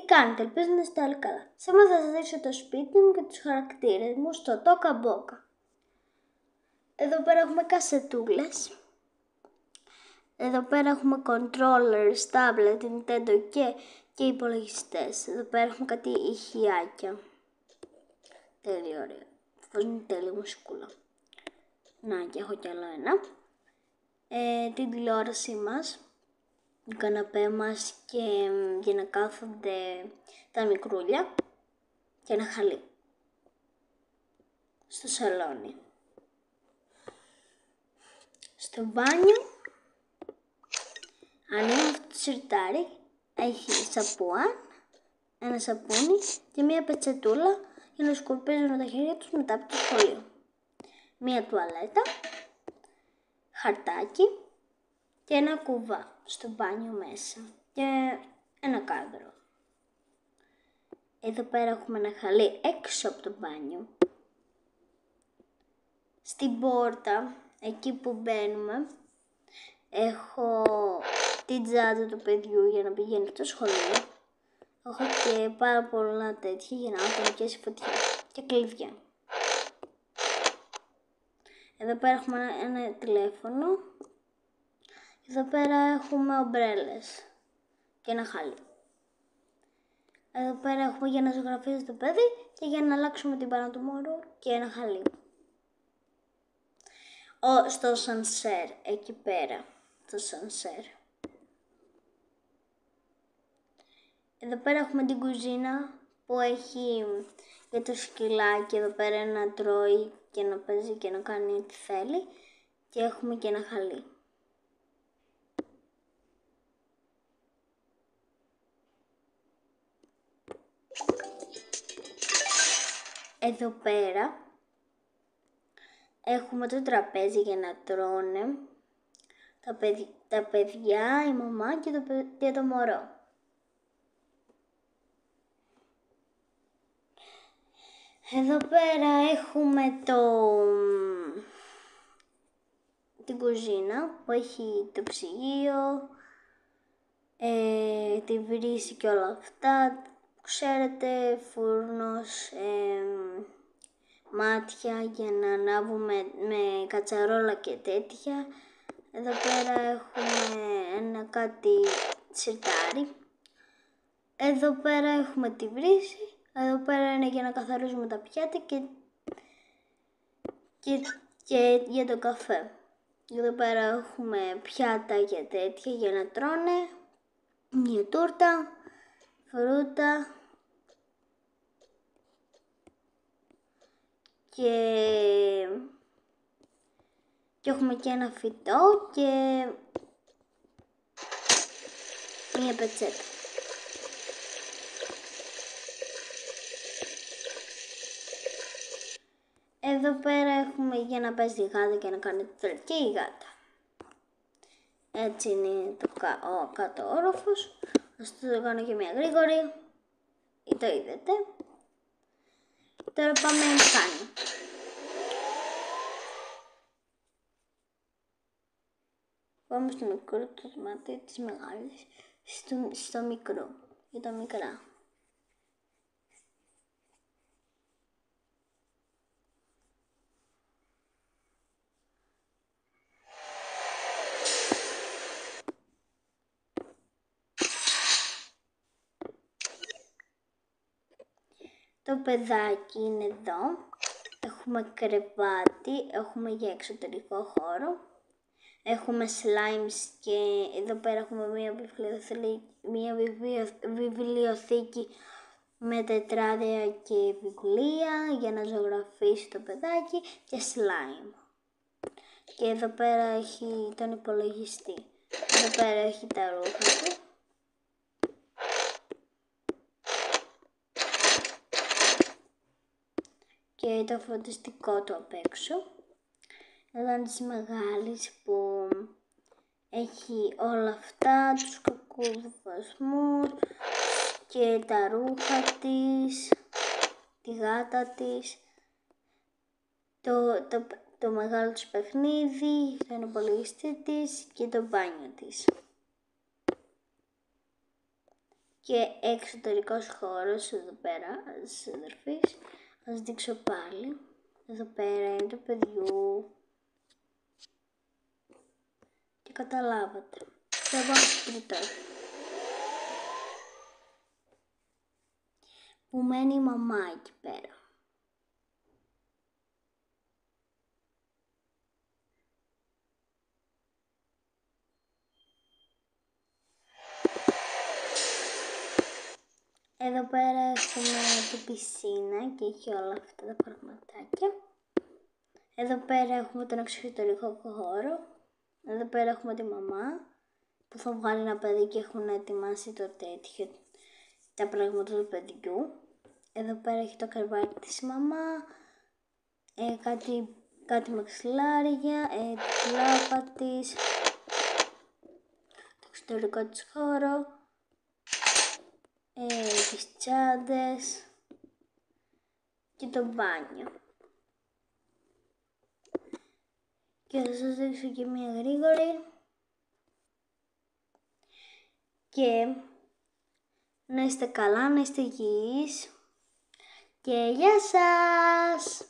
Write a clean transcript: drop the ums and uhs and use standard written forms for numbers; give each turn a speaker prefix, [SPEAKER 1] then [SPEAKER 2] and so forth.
[SPEAKER 1] κάνετε, ελπίζω να είστε όλοι καλά. Σήμερα θα σας δείξω το σπίτι μου και τους χαρακτήρες μου στο Toca Boca. Εδώ πέρα έχουμε κασετούλες. Εδώ πέρα έχουμε controllers, tablet, Nintendo και υπολογιστές. Εδώ πέρα έχουμε κάτι ηχιάκια. Τέλειο ωραία. Βάζουν τέλειο μουσικούλα. Να, και έχω κι άλλο ένα. Την τηλεόρασή μας, τον καναπέ μας και για να κάθονται τα μικρούλια και ένα χαλί στο σαλόνι. Στο μπάνιο, ανοίγουμε αυτό το σιρτάρι, έχει σαπουάν, ένα σαπούνι και μία πετσετούλα για να σκορπίζουν τα χέρια τους μετά από το σχολείο. Μία τουαλέτα, χαρτάκι και ένα κουβά στο μπάνιο μέσα και ένα κάδρο. Εδώ πέρα έχουμε ένα χαλί έξω από το μπάνιο. Στην πόρτα, εκεί που μπαίνουμε, έχω την τσάντα του παιδιού για να πηγαίνει στο σχολείο. Έχω και πάρα πολλά τέτοια για να μην πιάσει φωτιά και κλειδιά. Εδώ πέρα έχουμε ένα τηλέφωνο. Εδώ πέρα έχουμε ομπρέλες και ένα χαλί. Εδώ πέρα έχουμε για να ζωγραφίζει το παιδί και για να αλλάξουμε την πάνω του μωρού και ένα χαλί. Στο σανσέρ, εκεί πέρα, το σανσέρ. Εδώ πέρα έχουμε την κουζίνα που έχει για το σκυλάκι, εδώ πέρα να τρώει και να παίζει και να κάνει ό,τι θέλει. Και έχουμε και ένα χαλί. Εδώ πέρα έχουμε το τραπέζι για να τρώνε τα παιδιά, η μαμά και το μωρό. Εδώ πέρα έχουμε την κουζίνα που έχει το ψυγείο, τη βρύση και όλα αυτά. Ξέρετε, φούρνος, μάτια για να ανάβουμε με κατσαρόλα και τέτοια. Εδώ πέρα έχουμε ένα κάτι σιρτάρι. Εδώ πέρα έχουμε τη βρύση. Εδώ πέρα είναι για να καθαρίζουμε τα πιάτα και για το καφέ. Εδώ πέρα έχουμε πιάτα και τέτοια για να τρώνε. Μια τούρτα, φρούτα και έχουμε και ένα φυτό και μια πετσέτα. Εδώ πέρα έχουμε για να παίζει η γάτα και να κάνει το θέλει και η γάτα. Έτσι είναι ο κάτω όροφος. Ας το κάνω και μια γρήγορη. Το είδατε. Τώρα πάμε να κάνει. Πάμε στο μικρό το δωμάτιο της μεγάλης. Στο μικρό. Για τα μικρά. Το παιδάκι είναι εδώ. Έχουμε κρεβάτι, έχουμε για εξωτερικό χώρο. Έχουμε slimes και εδώ πέρα έχουμε μια βιβλιοθήκη με τετράδια και βιβλία για να ζωγραφίσει το παιδάκι και slime. Και εδώ πέρα έχει τον υπολογιστή. Εδώ πέρα έχει τα ρούχα του. Και το φωτιστικό του απ' έξω. Εδώ είναι της μεγάλης που έχει όλα αυτά, τους κακούδους και τα ρούχα της, τη γάτα της, το μεγάλο της παιχνίδι, τον υπολογιστή της και το μπάνιο της. και εξωτερικός χώρος εδώ πέρα της αδερφής. Θα σας δείξω πάλι. Εδώ πέρα είναι το παιδιού. Και καταλάβατε. Θα πάω στο τρίτο. Που μένει η μαμά εκεί πέρα. Εδώ πέρα έχουμε την πισίνα και έχει όλα αυτά τα πραγματάκια. Εδώ πέρα έχουμε τον εξωτερικό χώρο. Εδώ πέρα έχουμε τη μαμά που θα βγάλει ένα παιδί και έχουν ετοιμάσει το τέτοιο, τα πράγματα του παιδιού. Εδώ πέρα έχει το καρβάκι της μαμά, κάτι μαξιλάρια, τη λάπα της, το εξωτερικό της χώρο, τις τσάντες και το μπάνιο. Και θα σας δείξω και μία γρήγορη. Και να είστε καλά, να είστε υγιείς και γεια σας!